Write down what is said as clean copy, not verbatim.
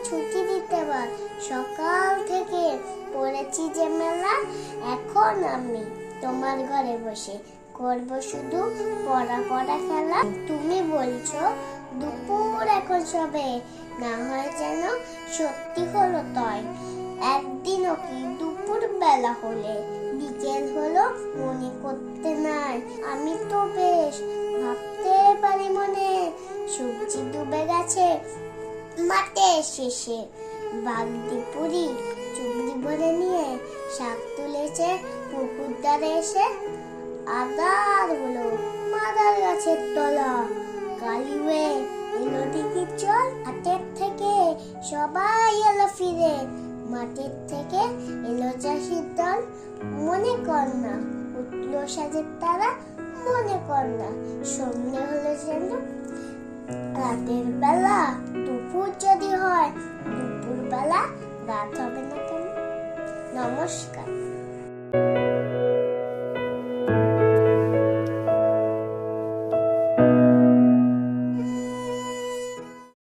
ছুটি দিতে বল। সকাল থেকে পড়েছি যে মেলা, এখন আমি তোমার ঘরে বসে করব শুধু পড়া পড়া খেলা। তুমি বলছো দুপুর এখন সবে, না হয় যেন সত্যি হলো তাই। একদিনও কি দুপুর বেলা হলে বিকেল হলো মনে করতে নাই। আমি তো বেশ ভাবতে পারি মনে, সবজি ডুবে গেছে মাঠে শেষে। বাগদি পুরি চুবড়ি ভরে নিয়ে শাক তুলেছে পুকুর ধারে এসে। আদার হলো মাদার গাছের তলা, কালি হয়ে এলো দিঘির জল। হাটের থেকে সবাই এলো ফিরে, মাঠের থেকে এলো চাষির দল। মনে কর না উঠলো সাজের তারা, মনে কর না সন্ধ্যে হলো যেন রাতের বেলা। দুপুর যদি হয় দুপুর বেলা রাত হবে না কেন? নমস্কার।